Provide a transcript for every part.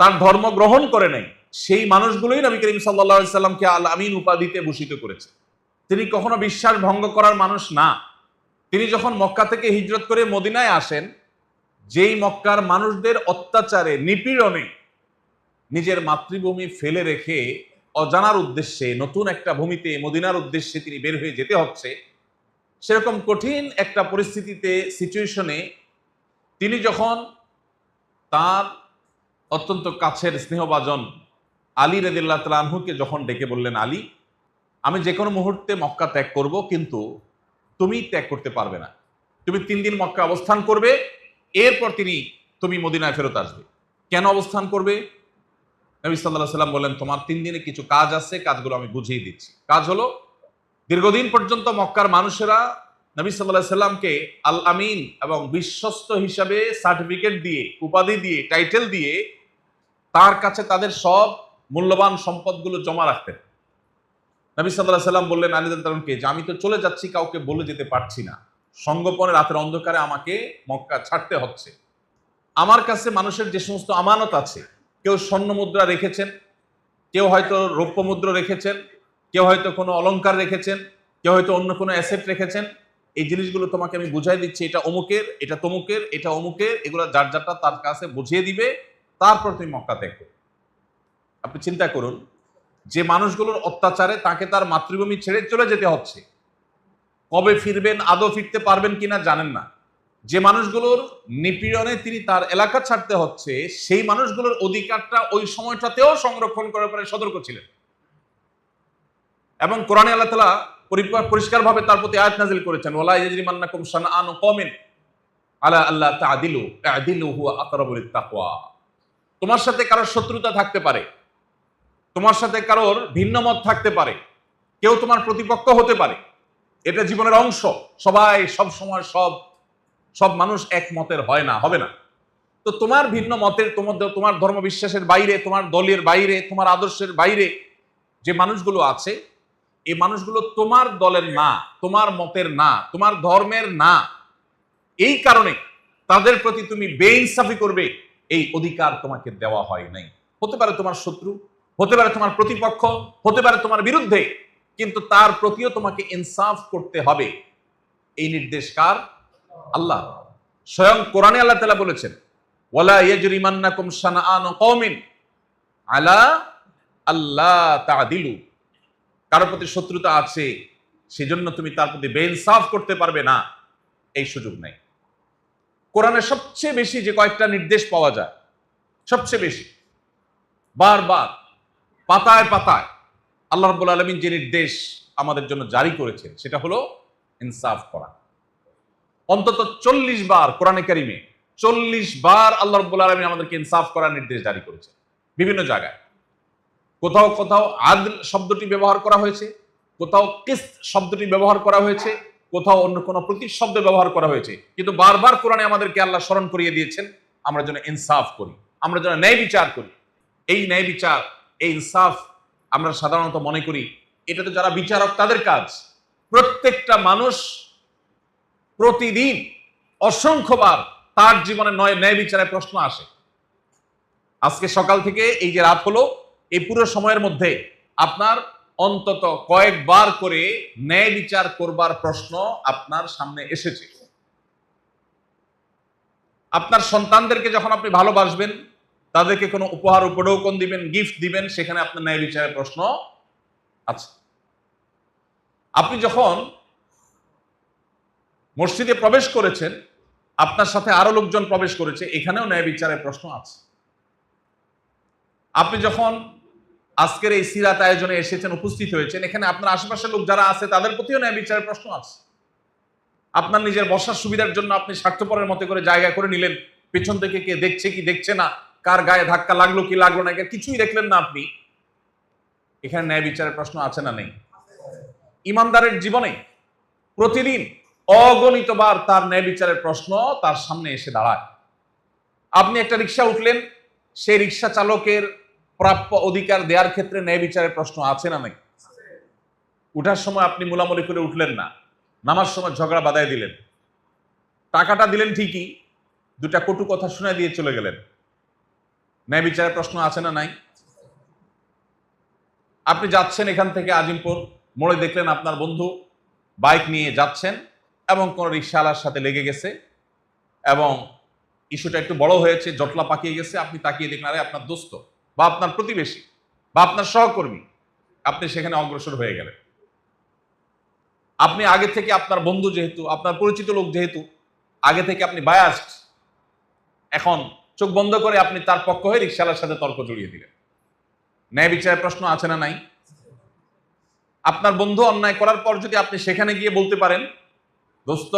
তার ধর্ম গ্রহণ করে নাই, সেই মানুষগুলোই নবী করিম সাল্লাল্লাহু আলাইহি সাল্লামকে আল আমিন উপাধিতে ভূষিত করেছে। তিনি কখনো বিশ্বাস ভঙ্গ করার মানুষ না। তিনি যখন মক্কা থেকে হিজরত করে মদিনায় আসেন, যেই মক্কার মানুষদের অত্যাচারে নিপীড়নে নিজের মাতৃভূমি ফেলে রেখে অজানার উদ্দেশ্যে নতুন একটা ভূমিতে মদিনার উদ্দেশ্যে তিনি বের হয়ে যেতে হচ্ছে, সেরকম কঠিন একটা পরিস্থিতিতে সিচুয়েশনে তিনি যখন তার অত্যন্ত কাছের স্নেহভাজন আলী রাদিয়াল্লাহু তাআলা আনহুকে যখন ডেকে বললেন, আলী, আমি যে কোনো মুহূর্তে মক্কা ত্যাগ করব, কিন্তু তুমি ত্যাগ করতে পারবে না। তুমি 3 দিন মক্কা অবস্থান করবে, এরপর তুমি মদিনায় ফেরত আসবে। কেন অবস্থান করবে? নবী সাল্লাল্লাহু আলাইহি ওয়াসাল্লাম বললেন, তোমার 3 দিনে কিছু কাজ আছে, কাজগুলো আমি বুঝিয়ে দিচ্ছি। কাজ হলো, দীর্ঘদিন পর্যন্ত মক্কার মানুষেরা নবী সাল্লাল্লাহু আলাইহি ওয়াসাল্লামকে আল আমিন এবং বিশ্বস্ত হিসাবে সার্টিফিকেট দিয়ে, উপাধি দিয়ে, টাইটেল দিয়ে তার কাছে তাদের সব মূল্যবান সম্পদগুলো জমা রাখতেন। নবী সাল্লাল্লাহু আলাইহি ওয়াসাল্লাম বললেন আলী রাদিয়াল্লাহু তাআলাকে যে আমি তো চলে যাচ্ছি, কাউকে বলে যেতে পারছি না, সঙ্গোপনে রাতের অন্ধকারে আমাকে মক্কা ছাড়তে হচ্ছে। আমার কাছে মানুষের যে সমস্ত আমানত আছে, কেউ স্বর্ণ মুদ্রা রেখেছেন, কেউ হয়তো রৌপ্য মুদ্রা রেখেছেন, কেউ হয়তো কোনো অলংকার রেখেছেন, কেউ হয়তো অন্য কোনো অ্যাসেট রেখেছেন, এই জিনিসগুলো তোমাকে আমি বুঝাই দিচ্ছি, এটা অমুকের, এটা তমুকের, এটা অমুকের, এগুলো যার যারটা তার কাছে বুঝিয়ে দিবে, তারপর তুমি মক্কা ত্যাগ করবে। আপনি চিন্তা করুন, যে মানুষগুলোর অত্যাচারে তাকে তার মাতৃভূমি ছেড়ে চলে যেতে হচ্ছে, কবে ফিরবেন, আদৌ ফিরতে পারবেন কিনা জানেন না। যে মানুষগুলোর নিপীড়নে তিনি তার এলাকা ছাড়তে হচ্ছে, সেই মানুষগুলোর অধিকারটা ওই সময়টাতেও সংরক্ষণ করার পরে সতর্ক ছিলেন। এবং কোরআনে আল্লাহ তাআলা পরিষ্কারভাবে তার প্রতি আয়াত নাযিল করেছেন, ওয়ালা ইয়াজরিমান্নাকুম শানআনু কওমিন আলা আল্লা তা'দিলু ই'দিলু হুয়া আকরাবু লিত-তাকওয়া। তোমার সাথে কারোর শত্রুতা থাকতে পারে, তোমার সাথে কারোর ভিন্ন মত থাকতে পারে, কেউ তোমার প্রতিপক্ষ হতে পারে, এটা জীবনের অংশ। সবাই সব সময় সব মানুষ এক মতের হয় না, হবে না। তো তোমার ভিন্ন মতের, তোমার ধর্ম বিশ্বাসের বাইরে, তোমার দলের বাইরে, তোমার আদর্শের বাইরে যে মানুষগুলো আছে, এই মানুষগুলো তোমার দলের না, তোমার মতের না, তোমার ধর্মের না। এই কারণে তাদের প্রতি তুমি বেইনসাফি করবে, এই অধিকার তোমাকে দেওয়া হয় নাই। হতে পারে তোমার শত্রু, হতে পারে তোমার প্রতিপক্ষ, হতে পারে তোমার বিরুদ্ধে, কিন্তু তার প্রতিও তোমাকে ইনসাফ করতে হবে। এই নির্দেশ কার? আল্লাহ। স্বয়ং কোরআনে আল্লাহ তাআলা বলেছেন, ওয়ালা ইয়াজরিমান্নাকুম শানআনু কওমিন আলা আল্লা তা'দিলু। কারোর প্রতি শত্রুতা আছে, সেজন্য তুমি তার প্রতি বেইনসাফ করতে পারবে না, এই সুযোগ নাই। কোরআনে সবচেয়ে বেশি যে কয়েকটা নির্দেশ পাওয়া যায়, সবচেয়ে বেশি বারবার পাতায় পাতায় আল্লাহ রাব্বুল আলামিন যে নির্দেশ আমাদের জন্য জারি করেছেন, সেটা হলো ইনসাফ করা। অন্তত 40 বার কোরআনে কারিমে 40 বার আল্লাহ রাব্বুল আলামিন আমাদেরকে ইনসাফ করার নির্দেশ জারি করেছেন বিভিন্ন জায়গায়। কোথাও কোথাও আদল শব্দটি ব্যবহার করা হয়েছে, কোথাও কিসত শব্দটি ব্যবহার করা হয়েছে, কোথাও অন্য কোনো প্রতিশব্দ ব্যবহার করা হয়েছে, কিন্তু বারবার কোরআনে আমাদেরকে আল্লাহ স্মরণ করিয়ে দিয়েছেন আমরা যেন ইনসাফ করি, আমরা যেন ন্যায় বিচার করি। এই ন্যায় বিচার, এই ইনসাফ আমরা সাধারণত মনে করি এটা তো যারা বিচারক তাদের কাজ। প্রত্যেকটা মানুষ প্রতিদিন অসংখ্যবার তার জীবনে ন্যায় বিচারের প্রশ্ন আসে। আজকে সকাল থেকে এই যে রাত হলো, এই পুরো সময়ের মধ্যে আপনার অন্তত কয়েকবার করে ন্যায় বিচার করবার প্রশ্ন আপনার সামনে এসেছে। আপনার সন্তানদেরকে যখন আপনি ভালোবাসবেন, তাদেরকে কোনো উপহার উপঢৌকন দিবেন, গিফট দিবেন, সেখানে আপনার ন্যায় বিচারের প্রশ্ন আছে। আপনি যখন মসজিদে প্রবেশ করেছেন, আপনার সাথে আরো লোকজন প্রবেশ করেছে, এখানেও ন্যায় বিচারের প্রশ্ন আছে। আপনি যখন আজকের এই সিরাত আয়োজনে এসেছেন, উপস্থিত হয়েছেন, এখানে আপনার আশেপাশের লোক যারা আছে তাদের প্রতিও ন্যায় বিচারের প্রশ্ন আছে। আপনার নিজের বসার সুবিধার জন্য আপনি স্বার্থপরের মতো করে জায়গা করে নিলেন, পেছন থেকে কে দেখছে কি দেখছে না, কার গায়ে ধাক্কা লাগলো কি লাগলো না, কিছুই দেখলেন না আপনি, এখানে ন্যায় বিচারের প্রশ্ন আছে না নেই? ইমানদারের জীবনে প্রতিদিন অগণিতবার তার ন্যায় বিচারের প্রশ্ন তার সামনে এসে দাঁড়ায়। আপনি একটা রিক্সা উঠলেন, সেই রিক্সা চালকের প্রাপ্য অধিকার দেওয়ার ক্ষেত্রে ন্যায় বিচারের প্রশ্ন আছে না নাই? উঠার সময় আপনি মুলামুলি করে উঠলেন না, নামার সময় ঝগড়া বাঁধায় দিলেন, টাকাটা দিলেন ঠিকই, দুটা কটু কথা শুনে দিয়ে চলে গেলেন। ন্যায় বিচারের প্রশ্ন আছে না নাই? আপনি যাচ্ছেন এখান থেকে আজিমপুর, মোড়ে দেখলেন আপনার বন্ধু বাইক নিয়ে যাচ্ছেন এবং কোন রিকশাওয়ালার সাথে লেগে গেছে এবং ইস্যুটা একটু বড় হয়েছে, জটলা পাকিয়ে গেছে। আপনি তাকিয়ে দেখলেন আরে আপনার দোস্ত বা আপনার প্রতিবেশী বা আপনার সহকর্মী, আপনি সেখানে অগ্রসর হয়ে গেলেন। আপনি আগে থেকে আপনার বন্ধু যেহেতু, আপনার পরিচিত লোক যেহেতু, আগে থেকে আপনি বায়াসড, এখন চোখ বন্ধ করে আপনি তার পক্ষ হয়ে রিকশাওয়ালার সাথে তর্ক জড়িয়ে দিলেন। ন্যায় বিচারের প্রশ্ন আছে না নাই? আপনার বন্ধু অন্যায় করার পর যদি আপনি সেখানে গিয়ে বলতে পারেন দোস্ত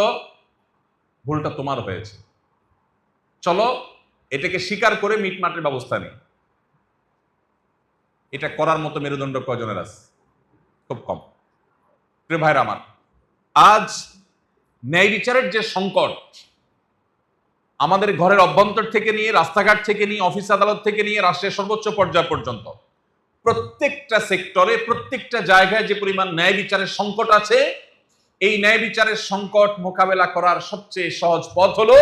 ভুলটা তোমার হয়েছে, চলো এটাকে স্বীকার করে মিটমাটের ব্যবস্থা নেই, এটা করার মতো মেরুদণ্ড কয়জনের আছে? খুব কম। প্রিয় ভাইরা আমার, আজ ন্যায় বিচারের যে সংকট আমাদের ঘরের অভ্যন্তর থেকে নিয়ে, রাস্তাঘাট থেকে নিয়ে, অফিস আদালত থেকে নিয়ে রাষ্ট্রের সর্বোচ্চ পর্যায় পর্যন্ত প্রত্যেকটা সেক্টরে, প্রত্যেকটা জায়গায় যে পরিমাণ ন্যায় বিচারের সংকট আছে, এই ন্যায় বিচারের সংকট মোকাবেলা করার সবচেয়ে সহজ পথ হলো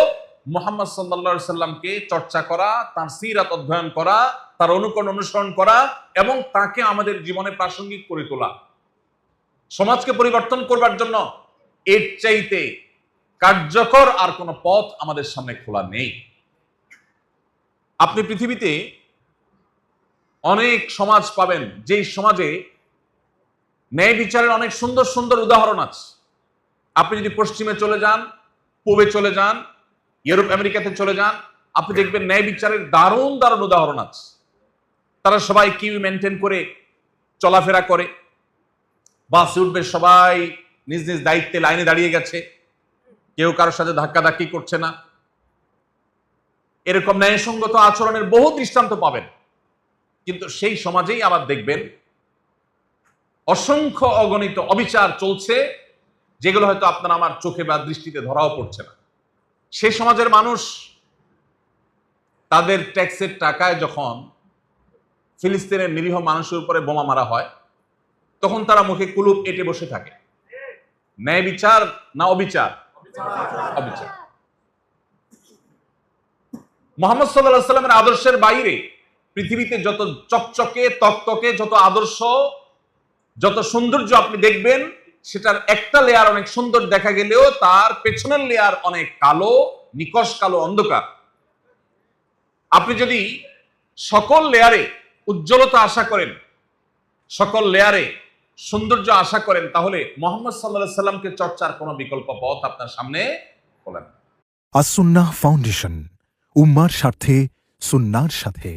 মুহাম্মদ সাল্লাল্লাহু আলাইহি সাল্লামকে চর্চা করা, তার সিরাত অধ্যয়ন করা, তার অনুকরণ অনুসরণ করা এবং তাকে আমাদের জীবনে প্রাসঙ্গিক করে তোলা। সমাজকে পরিবর্তন করবার জন্য এর চাইতে কার্যকর আর কোনো পথ আমাদের সামনে খোলা নেই। আপনি পৃথিবীতে অনেক সমাজ পাবেন যেই সমাজে ন্যায় বিচারের অনেক সুন্দর সুন্দর উদাহরণ আছে। আপনি যদি পশ্চিমে চলে যান, পূবে চলে যান, ইউরোপ আমেরিকাতে চলে যান, আপনি দেখবেন ন্যায় বিচারের দারুণ দারুণ উদাহরণ আছে। তারা সবাই কিউ মেনটেন করে চলাফেরা করে, বাসে উঠবে সবাই নিজ নিজ দায়িত্বে লাইনে দাঁড়িয়ে গেছে, কেউ কারোর সাথে ধাক্কাধাক্কি করছে না। এরকম ন্যায়সঙ্গত আচরণের বহু দৃষ্টান্ত পাবেন। কিন্তু সেই সমাজেই আবার দেখবেন অসংখ্য অগণিত অবিচার চলছে, যেগুলো হয়তো আপনার আমার চোখে বা দৃষ্টিতে ধরাও পড়ছে না। সেই সমাজের মানুষ তাদের ট্যাক্সের টাকায় যখন ফিলিস্তিনের নিরীহ মানুষের উপরে বোমা মারা হয়, তখন তারা মুখে কুলুপ এঁটে বসে থাকে। ন্যায় বিচার না অবিচার? অবিচার। মুহাম্মদ সাল্লাল্লাহু আলাইহি সাল্লামের আদর্শের বাইরে পৃথিবীতে যত চকচকে তকতকে, যত আদর্শ, যত সৌন্দর্য আপনি দেখবেন, সেটার একটা লেয়ার অনেক সুন্দর দেখা গেলেও তার পেছনের লেয়ার অনেক কালো, নিকষ কালো, অন্ধকার। আপনি যদি সকল লেয়ারে উজ্জ্বলতা আশা করেন, সকল লেয়ারে সৌন্দর্য আশা করেন, তাহলে মুহাম্মদ সাল্লাল্লাহু আলাইহি সাল্লামকে চর্চার কোনো বিকল্প পথ আপনার সামনে খোলা নেই। আস-সুন্নাহ ফাউন্ডেশন, উম্মার স্বার্থে সুন্নাহর সাথে।